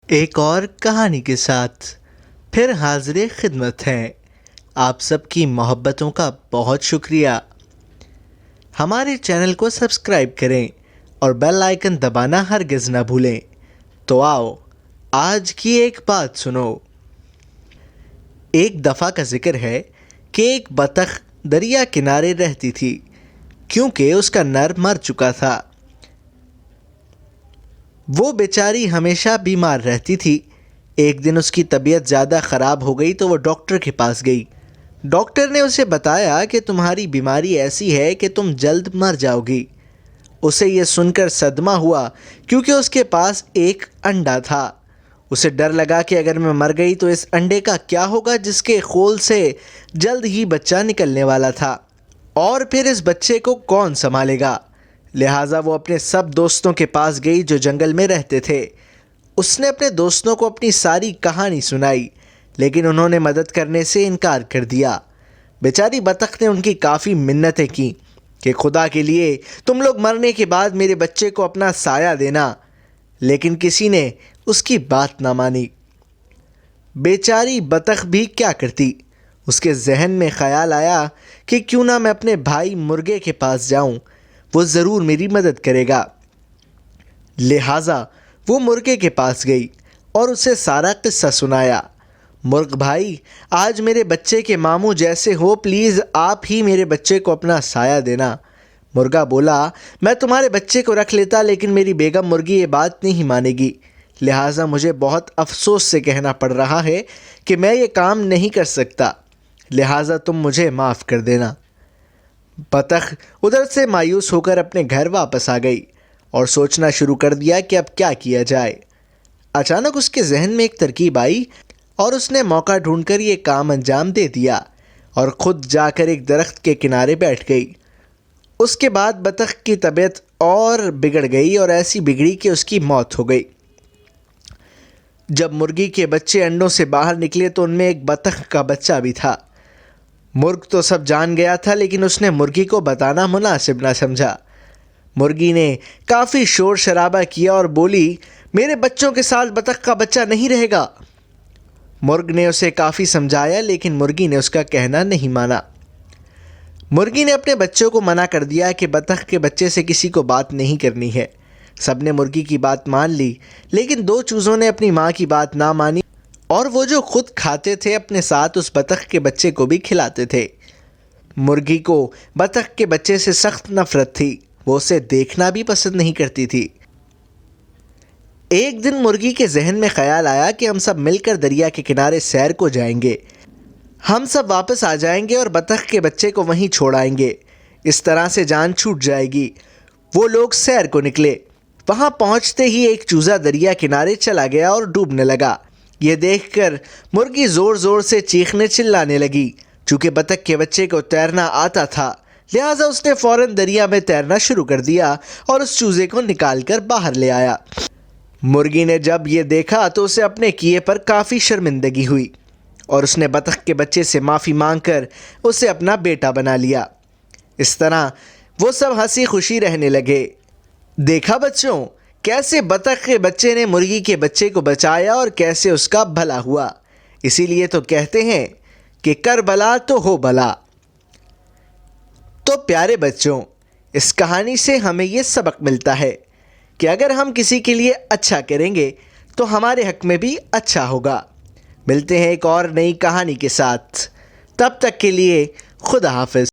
ایک اور کہانی کے ساتھ پھر حاضر خدمت ہیں۔ آپ سب کی محبتوں کا بہت شکریہ۔ ہمارے چینل کو سبسکرائب کریں اور بیل آئیکن دبانا ہرگز نہ بھولیں۔ تو آؤ آج کی ایک بات سنو۔ ایک دفعہ کا ذکر ہے کہ ایک بطخ دریا کنارے رہتی تھی کیونکہ اس کا نر مر چکا تھا۔ وہ بیچاری ہمیشہ بیمار رہتی تھی۔ ایک دن اس کی طبیعت زیادہ خراب ہو گئی تو وہ ڈاکٹر کے پاس گئی۔ ڈاکٹر نے اسے بتایا کہ تمہاری بیماری ایسی ہے کہ تم جلد مر جاؤ گی۔ اسے یہ سن کر صدمہ ہوا کیونکہ اس کے پاس ایک انڈا تھا۔ اسے ڈر لگا کہ اگر میں مر گئی تو اس انڈے کا کیا ہوگا جس کے خول سے جلد ہی بچہ نکلنے والا تھا، اور پھر اس بچے کو کون سنبھالے گا؟ لہٰذا وہ اپنے سب دوستوں کے پاس گئی جو جنگل میں رہتے تھے۔ اس نے اپنے دوستوں کو اپنی ساری کہانی سنائی لیکن انہوں نے مدد کرنے سے انکار کر دیا۔ بیچاری بطخ نے ان کی کافی منتیں کیں کہ خدا کے لیے تم لوگ مرنے کے بعد میرے بچے کو اپنا سایہ دینا، لیکن کسی نے اس کی بات نہ مانی۔ بیچاری بطخ بھی کیا کرتی؟ اس کے ذہن میں خیال آیا کہ کیوں نہ میں اپنے بھائی مرغے کے پاس جاؤں، وہ ضرور میری مدد کرے گا۔ لہٰذا وہ مرغے کے پاس گئی اور اسے سارا قصہ سنایا۔ مرغ بھائی، آج میرے بچے کے ماموں جیسے ہو، پلیز آپ ہی میرے بچے کو اپنا سایہ دینا۔ مرغا بولا، میں تمہارے بچے کو رکھ لیتا لیکن میری بیگم مرغی یہ بات نہیں مانے گی، لہٰذا مجھے بہت افسوس سے کہنا پڑ رہا ہے کہ میں یہ کام نہیں کر سکتا، لہٰذا تم مجھے معاف کر دینا۔ بطخ ادھر سے مایوس ہو کر اپنے گھر واپس آ گئی اور سوچنا شروع کر دیا کہ اب کیا کیا جائے۔ اچانک اس کے ذہن میں ایک ترکیب آئی اور اس نے موقع ڈھونڈ کر یہ کام انجام دے دیا اور خود جا کر ایک درخت کے کنارے بیٹھ گئی۔ اس کے بعد بطخ کی طبیعت اور بگڑ گئی اور ایسی بگڑی کہ اس کی موت ہو گئی۔ جب مرغی کے بچے انڈوں سے باہر نکلے تو ان میں ایک بطخ کا بچہ بھی تھا۔ مرغ تو سب جان گیا تھا لیکن اس نے مرغی کو بتانا مناسب نہ سمجھا۔ مرغی نے کافی شور شرابہ کیا اور بولی، میرے بچوں کے ساتھ بطخ کا بچہ نہیں رہے گا۔ مرغ نے اسے کافی سمجھایا لیکن مرغی نے اس کا کہنا نہیں مانا۔ مرغی نے اپنے بچوں کو منع کر دیا کہ بطخ کے بچے سے کسی کو بات نہیں کرنی ہے۔ سب نے مرغی کی بات مان لی لیکن دو چوزوں نے اپنی ماں کی بات نہ مانی اور وہ جو خود کھاتے تھے اپنے ساتھ اس بطخ کے بچے کو بھی کھلاتے تھے۔ مرغی کو بطخ کے بچے سے سخت نفرت تھی، وہ اسے دیکھنا بھی پسند نہیں کرتی تھی۔ ایک دن مرغی کے ذہن میں خیال آیا کہ ہم سب مل کر دریا کے کنارے سیر کو جائیں گے، ہم سب واپس آ جائیں گے اور بطخ کے بچے کو وہیں چھوڑ آئیں گے، اس طرح سے جان چھوٹ جائے گی۔ وہ لوگ سیر کو نکلے۔ وہاں پہنچتے ہی ایک چوزا دریا کنارے چلا گیا اور ڈوبنے لگا۔ یہ دیکھ کر مرغی زور زور سے چیخنے چلانے لگی۔ چونکہ بطخ کے بچے کو تیرنا آتا تھا لہٰذا اس نے فوراً دریا میں تیرنا شروع کر دیا اور اس چوزے کو نکال کر باہر لے آیا۔ مرغی نے جب یہ دیکھا تو اسے اپنے کیے پر کافی شرمندگی ہوئی اور اس نے بطخ کے بچے سے معافی مانگ کر اسے اپنا بیٹا بنا لیا۔ اس طرح وہ سب ہنسی خوشی رہنے لگے۔ دیکھا بچوں، کیسے بطخ کے بچے نے مرغی کے بچے کو بچایا اور کیسے اس کا بھلا ہوا۔ اسی لیے تو کہتے ہیں کہ کر بلا تو ہو بلا۔ تو پیارے بچوں، اس کہانی سے ہمیں یہ سبق ملتا ہے کہ اگر ہم کسی کے لیے اچھا کریں گے تو ہمارے حق میں بھی اچھا ہوگا۔ ملتے ہیں ایک اور نئی کہانی کے ساتھ، تب تک کے لیے خدا حافظ۔